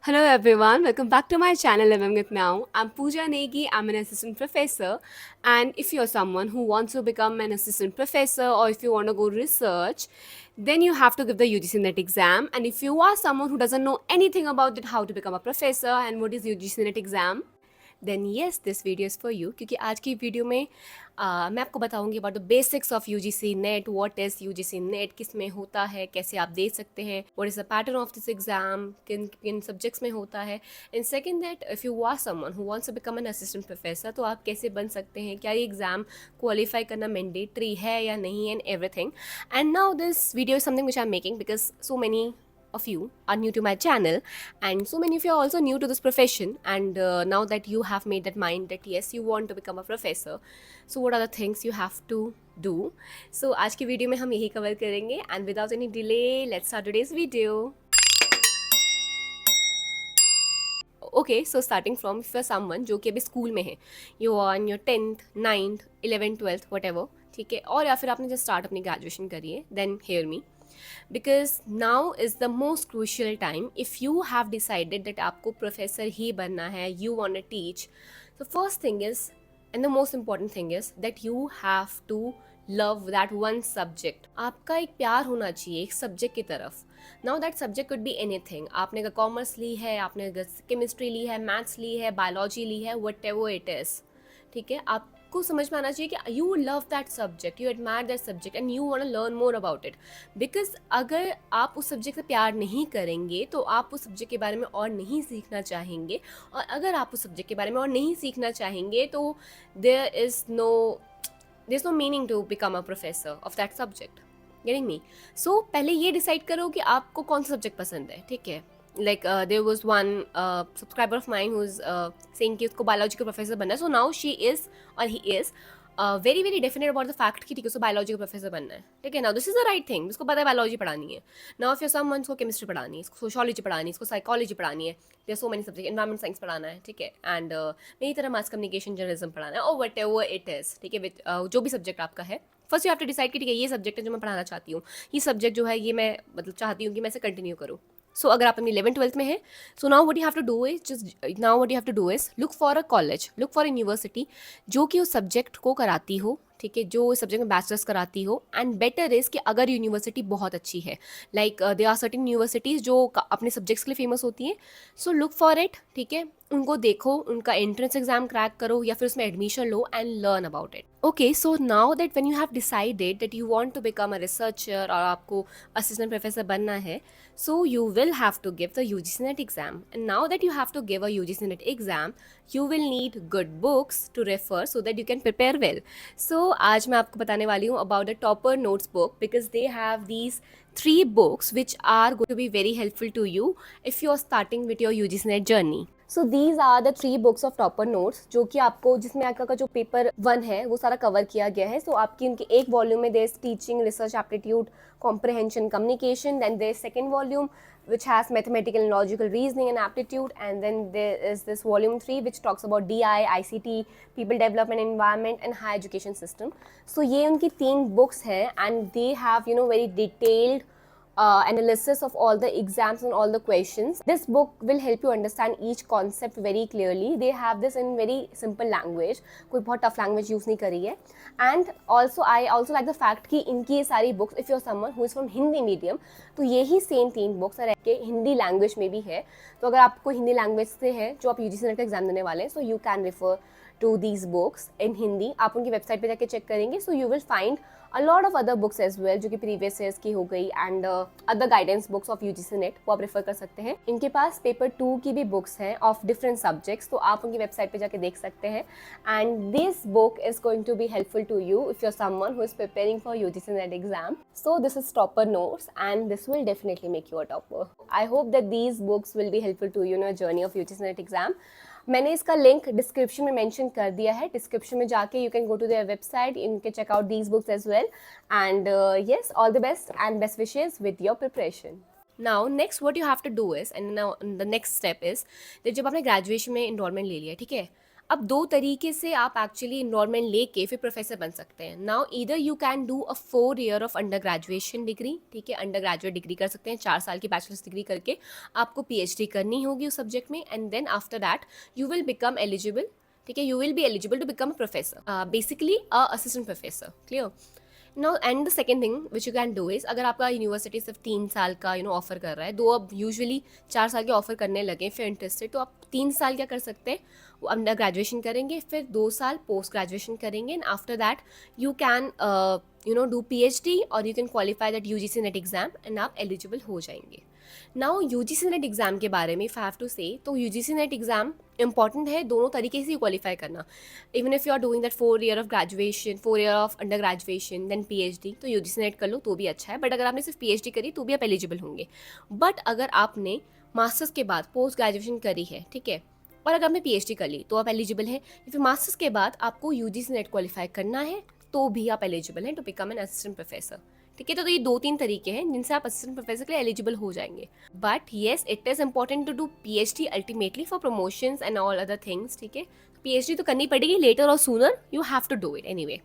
Hello everyone, welcome back to my channel Living with Now. I'm Pooja Negi, I'm an assistant professor, and if you're someone who wants to become an assistant professor or if you want to go research, then you have to give the UGC NET exam. And if you are someone who doesn't know anything about it, how to become a professor and what is UGC NET exam, then yes this video is for you क्योंकि आज की video में मैं आपको बताऊंगी about the basics of UGC NET, what is UGC NET, किस में होता है, कैसे आप दे सकते हैं, what is the pattern of this exam, किन किन सब्जेक्ट्स में होता है। And second that if you are someone who wants to become an assistant professor तो आप कैसे बन सकते हैं, क्या ये एग्ज़ाम क्वालिफाई करना मैंडेटरी है या नहीं, and everything. And now this video is something which I am making because so many of you are new to my channel, and so many of you are also new to this profession, and now that you have made that mind that yes you want to become a professor, so what are the things you have to do? So आज की video में हम यही cover करेंगे, and without any delay let's start today's video. Okay, so starting from if you're someone जो कि अभी school में है, you are in your 10th 9th 11th 12th whatever, ठीक है, और या फिर आपने जस्ट स्टार्ट अपनी ग्रेजुएशन करी है, then hear me, because now is the most crucial time. If you have decided that आपको प्रोफेसर ही बनना है, you want to teach, so first thing is and the most important thing is that you have to love that one subject. आपका एक प्यार होना चाहिए एक सब्जेक्ट की तरफ. Now that subject could be anything. आपने अगर कॉमर्स ली है, आपने अगर केमिस्ट्री ली है, मैथ्स ली है, बायोलॉजी ली है, whatever it is, ठीक है, आपको समझ में आना चाहिए कि you love that subject, you admire that subject and you want to learn more about it. Because अगर आप उस सब्जेक्ट से प्यार नहीं करेंगे तो आप उस सब्जेक्ट के बारे में और नहीं सीखना चाहेंगे, और अगर आप उस सब्जेक्ट के बारे में और नहीं सीखना चाहेंगे तो there is no meaning to become a professor of that subject. Getting me? So पहले ये डिसाइड करो कि आपको कौन सा सब्जेक्ट पसंद है, ठीक है. Like there was one subscriber of mine who's saying कि उसको बायोलॉजी का प्रोफेसर बनना है, so now she is or he is very very definite about the fact कि ठीक है उसको बायोलॉजी का प्रोफेसर बनना है, ठीक है. now this is the right thing, उसको पता है बायोलॉजी पढ़ानी है. now if you're someone उसको केमिस्ट्री पढ़ानी है, इसको सोशोलॉजी पढ़ानी है, इसको साइकोलॉजी पढ़ानी है, there are so many subjects, environment science पढ़ाना है, ठीक है, एंड मेरी तरह मास कम्युनिकेशन जर्नलिज्म पढ़ाना है, और वट एवर इट इज़, ठीक है, जो भी सब्जेक्ट आपका है. First you have to decide कि ठीक है ये सब्जेक्ट है जो मैं पढ़ाना चाहती हूँ, ये सब्जेक्ट जो है ये मैं मतलब चाहती हूँ कि मैं इसे कंटिन्यू करूँ. सो अगर आप अपनी 11th 12th में है, so now what you have to do is look for a college, look for a university जो कि उस सब्जेक्ट को कराती हो, ठीक है, जो इस सब्जेक्ट में बैचलर्स कराती हो. एंड बेटर इज़ कि अगर यूनिवर्सिटी बहुत अच्छी है, like they are certain universities जो अपने सब्जेक्ट्स के लिए फेमस होती हैं, सो लुक फॉर इट, ठीक है, उनको देखो, उनका एंट्रेंस एग्जाम क्रैक करो या फिर उसमें एडमिशन लो and learn about it. Okay, so now that when you have decided that you want to become a researcher और आपको असिस्टेंट प्रोफेसर बनना है, so you will have to give the UGC NET exam. And now that you have to give a UGC NET exam, you will need good books to refer so that you can prepare well. So आज मैं आपको बताने वाली हूँ about the Topper Notes book, because they have these 3 books which are going to be very helpful to you if you are starting with your UGC NET journey. So these are the 3 books of topper notes जो कि आपको, जिसमें आपका का जो paper 1 है वो सारा कवर किया गया है. सो आपकी उनके एक वॉल्यूम में there teaching, research, aptitude, comprehension, communication. Then there's second volume which has mathematical and logical reasoning and aptitude, and then there is this volume 3 which talks about DI, ICT, people development, environment and higher education system. So ये उनकी 3 books है, and they have very detailed analysis of all the exams and all the questions. This book will help you understand each concept very clearly. They have this in very simple language, कोई बहुत tough language use नहीं करी है. And also I also like the fact कि इनकी ये सारी books, if you're someone who is from Hindi medium, तो यही सेम 3 बुक्स है कि हिंदी लैंग्वेज में भी है. तो अगर आपको हिंदी लैंग्वेज से है जो आप यूजीसी नेट का एग्जाम देने वाले हैं, so you can refer to these books in Hindi. आप उनकी वेबसाइट पे जाके चेक करेंगे, so you will find a lot of other books as well जो कि प्रीवियस ईयर्स की हो गई, and other guidance books of UGC net वो आप रेफर कर सकते हैं. इनके पास पेपर 2 की भी बुक्स हैं ऑफ डिफरेंट सब्जेक्ट्स, तो आप उनकी वेबसाइट पे जाके देख सकते हैं. And this book is going to be helpful to you if you are someone who is preparing for UGC NET exam. So this is topper notes and this will definitely make you a topper. I hope that these books will be helpful to you in your journey of UGC NET exam. मैंने इसका link description में mention कर दिया है. Description में जाके you can go to their website, you can check out these books as well. And yes, all the best and best wishes with your preparation. Now next what you have to do is, and now the next step is that जब आपने graduation में enrolment ले लिया, ठीक है, अब 2 तरीके से आप एक्चुअली एनरोलमेंट लेके फिर प्रोफेसर बन सकते हैं। Now either you can do a 4 year of under graduation degree, ठीक है, अंडर ग्रेजुएट डिग्री कर सकते हैं, 4 साल की बैचलर्स डिग्री करके आपको पीएचडी करनी होगी उस सब्जेक्ट में, and then after that you will become eligible, ठीक है, you will be eligible to become a professor, basically a assistant professor, clear. Now and the second thing which you can do is, अगर आपका university सिर्फ 3 साल का offer कर रहा है, दो अब यूजुअली 4 साल के ऑफर करने लगे फिर इंटरेस्टेड, तो आप 3 साल क्या कर सकते हैं, वो अंडर ग्रेजुएशन करेंगे, फिर 2 साल पोस्ट ग्रेजुएशन करेंगे, and after that you can do PhD और you can qualify that UGC NET exam and आप एलिजिबल हो जाएंगे। नाउ यूजीसी नेट एग्जाम के बारे में इफ आई हैव टू से, तो यूजीसी नेट एग्जाम इंपॉर्टेंट है दोनों तरीके से क्वालिफाई करना। Even if you are doing that 4 year of graduation, 4 year of undergraduation then PhD, तो यूजीसी नेट कर लो तो भी अच्छा है, बट अगर आपने सिर्फ पीएचडी करी तो भी आप एलिजिबल होंगे। बट अगर आपने मास्टर्स के बाद पोस्ट ग्रेजुएशन करी है, ठीक है, और अगर आपने पीएचडी कर ली तो आप एलिजिबल हैं, या फिर मास्टर्स के बाद आपको यूजीसी नेट क्वालिफाई करना है तो भी आप एलिजिबल हैं to become an assistant professor, ठीक है। तो ये 2-3 तरीके हैं जिनसे आप असिस्टेंट प्रोफेसर के लिए एलिजिबल हो जाएंगे। But yes, it is important to do PhD ultimately for promotions and all other things, ठीक है। पीएचडी तो करनी पड़ेगी, लेटर और sooner you have to do it anyway.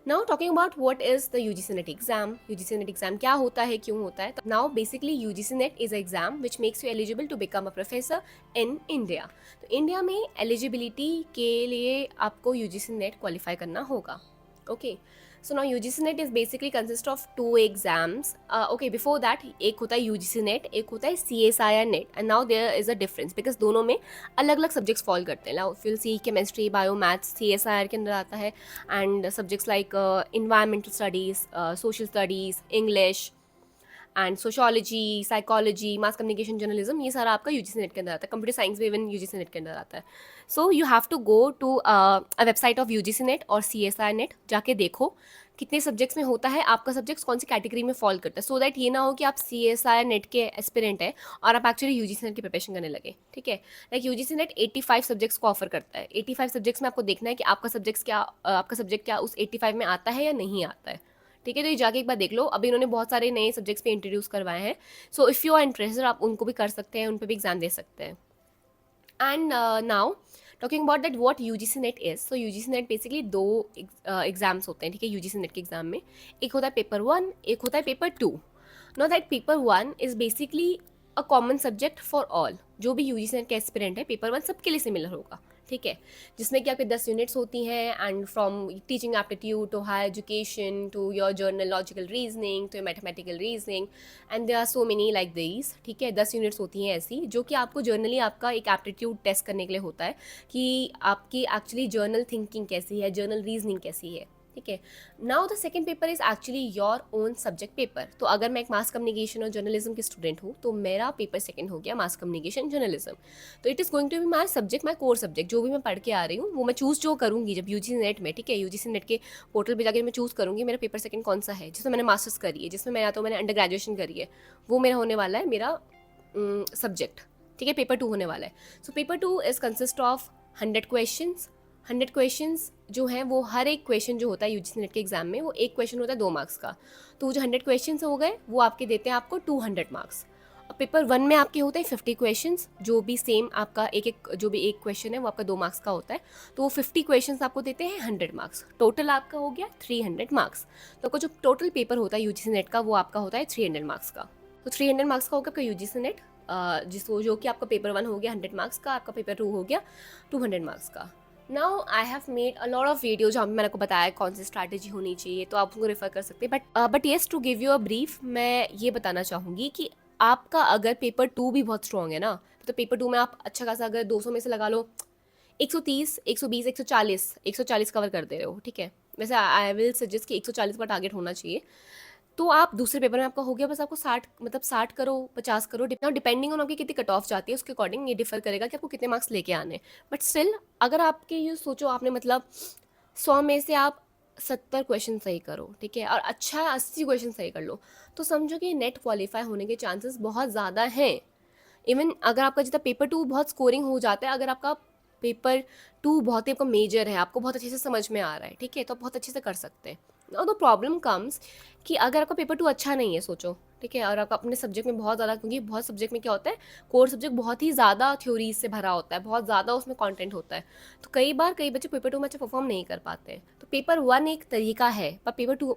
Now talking about what is the UGC NET exam, UGC NET exam क्या होता है, क्यों होता है। Now basically UGC NET is exam which makes you eligible to become a professor in India. तो India में eligibility के लिए आपको यूजीसी नेट क्वालिफाई करना होगा, okay. So now UGC NET is basically consist of 2 exams, okay. Before that एक होता है यूजीसी नेट, एक होता है CSIR NET, and now there is a difference because दोनों में अलग अलग सब्जेक्ट्स फॉल करते हैं। Now physics chemistry, bio, maths CSIR के अंदर आता है, and subjects like environmental studies, social studies, English and sociology, psychology, mass communication, journalism, ये सारा आपका यूजीसी नेट के अंदर आता है। कंप्यूटर साइंस भी इवन यूजीसी नेट के अंदर आता है। So you have to go to a website of UGC NET और सीएसआई नेट, जाके देखो कितने सब्जेक्ट्स में होता है, आपका सब्जेक्ट्स कौन सी कैटेगरी में फॉल करता है, सो दैट ये ना हो कि आप सीएसआई नेट के एस्पिरेंट है और आप एक्चुअली यूजीसी नेट की प्रिपरेशन करने लगे, ठीक है। लाइक यूजीसी नेट 85 सब्जेक्ट्स को ऑफर करता है। 85 सब्जेक्ट्स में आपको देखना है कि आपका सब्जेक्ट क्या उस 85 में आता है या नहीं आता है, ठीक है। तो ये जाके एक बार देख लो, अभी इन्होंने बहुत सारे नए सब्जेक्ट्स पे इंट्रोड्यूस करवाए हैं, so if you are interested आप उनको भी कर सकते हैं, उन पर भी एग्जाम दे सकते हैं। And now talking about that what UGC NET is, so UGC net basically 2 exams होते हैं, ठीक है, यूजीसी नेट के एग्जाम में। एक होता है पेपर 1, एक होता है paper 2। Know that paper 1 is basically a common subject for all, जो भी यूजीसी नेट के एस्पिरेंट है पेपर 1 सबके लिए सिमिलर होगा, ठीक है, जिसमें कि आपके 10 यूनिट्स होती हैं, and from teaching aptitude to higher education to your general logical reasoning to mathematical reasoning, and there are so many like these, ठीक है। 10 यूनिट्स होती हैं ऐसी, जो कि आपको जर्नली आपका एक एप्टीट्यूड टेस्ट करने के लिए होता है कि आपकी एक्चुअली जर्नल थिंकिंग कैसी है, जर्नल रीजनिंग कैसी है, ठीक है। Now the second paper is actually your own subject paper. तो अगर मैं एक मास कम्युनिकेशन और जर्नलिज्म की स्टूडेंट हूँ तो मेरा पेपर सेकंड हो गया मास कम्युनिकेशन जर्नलिज्म। तो it is going to be my subject, my core subject, जो भी मैं पढ़ के आ रही हूँ वो मैं चूज़ जो करूँगी जब यूजीसी नेट में, ठीक है, यूजीसी नेट के पोर्टल पर जाकर मैं चूज़ करूँगी मेरा पेपर सेकंड कौन सा है, जिसमें मैंने मास्टर्स करी है, जिसमें मैंने अंडर ग्रेजुएशन करी है, वो मेरा होने वाला है मेरा सब्जेक्ट, ठीक है। पेपर 2 होने वाला है। So paper 2 is consist of 100 questions. 100 questions जो हैं वो हर एक क्वेश्चन जो होता है यूजीसी नेट के एग्जाम में, वो एक क्वेश्चन होता है 2 मार्क्स का। तो जो 100 क्वेश्चंस हो गए वो आपके देते हैं आपको 200 मार्क्स। और पेपर 1 में आपके होते हैं 50 क्वेश्चंस, जो भी सेम आपका जो भी एक क्वेश्चन है वो आपका 2 मार्क्स का होता है। तो वो 50 क्वेश्चंस आपको देते हैं 100 मार्क्स। टोटल आपका हो गया 300 मार्क्स। तो आपका जो टोटल पेपर होता है यूजीसी नेट का वो आपका होता है 300 मार्क्स का। तो 300 मार्क्स का होगा आपका यूजीसी नेट, जो कि आपका पेपर 1 हो गया 100 मार्क्स का, आपका पेपर 2 हो गया 200 मार्क्स का। Now I have made a lot of video जहाँ पे मैंने आपको बताया कौन सी स्ट्रैटेजी होनी चाहिए, तो आप उनको रेफर कर सकते हैं। But yes, to give you a brief, मैं ये बताना चाहूँगी कि आपका अगर पेपर 2 भी बहुत स्ट्रॉन्ग है ना, तो पेपर 2 में आप अच्छा खासा अगर 200 में से लगा लो 130, 120, 140 कवर कर दे रहे हो, ठीक है। वैसे आई विल सजेस्ट कि 140 का टारगेट होना चाहिए। तो आप दूसरे पेपर में आपका हो गया बस आपको 60 करो 50 करो, डिपेंडिंग ऑन आपकी कितनी कट ऑफ जाती है उसके अकॉर्डिंग ये डिफर करेगा कि आपको कितने मार्क्स लेके आने। बट स्टिल अगर आपके ये सोचो आपने 100 में से आप 70 क्वेश्चन सही करो, ठीक है, और अच्छा 80 क्वेश्चन सही कर लो, तो समझो कि नेट क्वालिफाई होने के चांसेस बहुत ज़्यादा हैं। इवन अगर आपका जितना पेपर 2 बहुत स्कोरिंग हो जाता है, अगर आपका पेपर 2 बहुत ही आपका मेजर है, आपको बहुत अच्छे से समझ में आ रहा है, ठीक है, तो आप बहुत अच्छे से कर सकते हैं। और द प्रॉब्लम कम्स कि अगर आपका पेपर 2 अच्छा नहीं है, सोचो ठीक है, और आप अपने सब्जेक्ट में बहुत ज़्यादा, क्योंकि बहुत सब्जेक्ट में क्या होता है, कोर सब्जेक्ट बहुत ही ज़्यादा थ्योरीज से भरा होता है, बहुत ज़्यादा उसमें कंटेंट होता है, तो कई बार कई बच्चे पेपर 2 में अच्छा परफॉर्म नहीं कर पाते हैं। तो पेपर 1 एक तरीका है, पर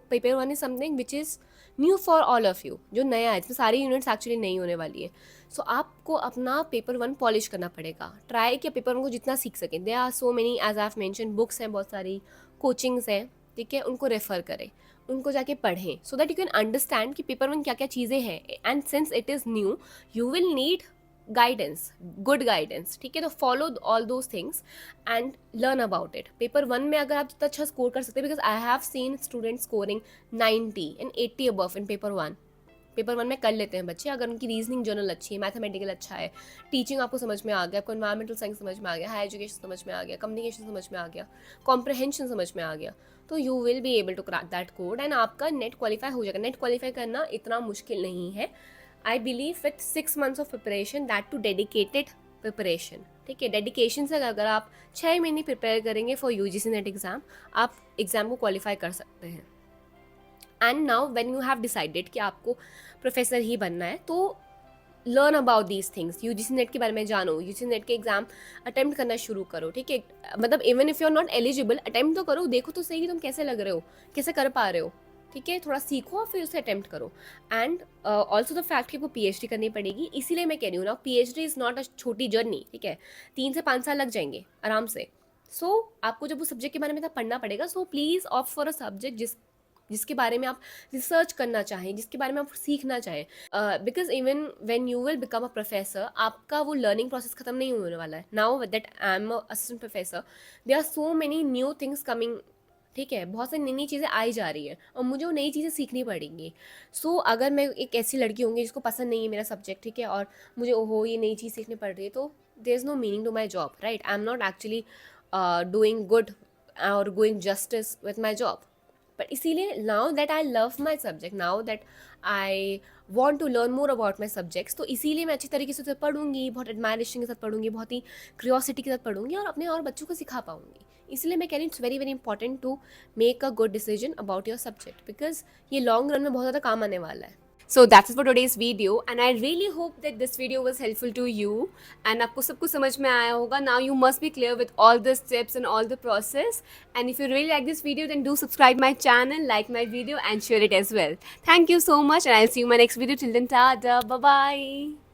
paper 1 is something which is new for all of you, जो नया है, इसमें सारी यूनिट्स एक्चुअली नहीं होने वाली है। सो आपको अपना पेपर 1 पॉलिश करना पड़ेगा, ट्राई किया पेपर 1 को जितना सीख सकें। They are so many, as I have mention, books हैं बहुत सारी, कोचिंग्स हैं, ठीक है, उनको रेफ़र करें, उनको जाके पढ़ें, so that you can understand कि पेपर 1 क्या क्या चीज़ें हैं। And since it is new, you will need guidance, good guidance, ठीक है, तो follow all those things and learn about it. Paper 1 में अगर आप जितना अच्छा स्कोर कर सकते हैं, because I have seen students scoring 90 and 80 above in paper 1। Paper 1 में कर लेते हैं बच्चे, अगर उनकी रीजनिंग जर्नल अच्छी है, मैथमेटिकल अच्छा है, टीचिंग आपको समझ में आ गया, आपको एनवायरमेंटल साइंस समझ में आ गया, हाई एजुकेशन समझ में आ गया, कम्युनिकेशन समझ में आ गया, कॉम्प्रहेंशन समझ में आ गया, तो you will be able to crack that code and आपका नेट क्वालिफाई हो जाएगा। नेट क्वालिफाई करना इतना मुश्किल नहीं है। I believe with 6 months of preparation, that too dedicated preparation, ठीक है, डेडिकेशन से अगर आप 6 महीने प्रिपेयर करेंगे फॉर यूजीसी नेट एग्ज़ाम, आप एग्ज़ाम को क्वालिफाई कर सकते हैं। And now when you have decided कि आपको प्रोफेसर ही बनना है, तो learn about these things, UGC NET के बारे में जानो, यूजीसी नेट के एग्जाम अटेम्प्ट करना शुरू करो, ठीक है, मतलब even if you are not eligible, attempt तो करो, देखो तो सही कि तुम कैसे लग रहे हो, कैसे कर पा रहे हो, ठीक है, थोड़ा सीखो और फिर उसे अटेम्प्ट करो। एंड ऑल्सो द फैक्ट कि आपको पीएचडी करनी पड़ेगी, इसीलिए मैं कह रही हूँ ना, पीएचडी इज़ नॉट अ छोटी जर्नी, ठीक है, 3 से 5 साल लग जाएंगे आराम से। सो आपको जब उस सब्जेक्ट के बारे में तब पढ़ना पड़ेगा, so please opt for a subject जिसके बारे में आप रिसर्च करना चाहें, जिसके बारे में आप सीखना चाहें, because even when you will become a professor, आपका वो लर्निंग प्रोसेस खत्म नहीं होने वाला है। Now that I am assistant professor, there are so many new things coming, ठीक है, बहुत सारी नई नई चीज़ें आई जा रही है और मुझे वो नई चीज़ें सीखनी पड़ेंगी। सो अगर मैं एक ऐसी लड़की होंगी जिसको पसंद नहीं है मेरा सब्जेक्ट, ठीक है, और मुझे ओहो ये नई चीज़ सीखनी पड़ रही है, तो there is no meaning to my job, right? I am not actually doing good और going justice with my job. पर इसीलिए now that I love my subject, now that I want to learn more about my subjects, तो इसीलिए मैं अच्छी तरीके से उसे पढ़ूंगी, बहुत एडमायरेशन के साथ पढ़ूंगी, बहुत ही क्यूरियोसिटी के साथ पढ़ूंगी और अपने और बच्चों को सिखा पाऊंगी। इसलिए मैं कह रही हूँ it's very very important to make a good decision about your subject, because ये लॉन्ग रन में बहुत ज़्यादा काम आने वाला है। So that's it for today's video and I really hope that this video was helpful to you and आपको सब कुछ समझ में आया होगा. Now you must be clear with all the steps and all the process, and if you really like this video then do subscribe my channel, like my video and share it as well. Thank you so much and I'll see you in my next video. Till then, tada, bye bye.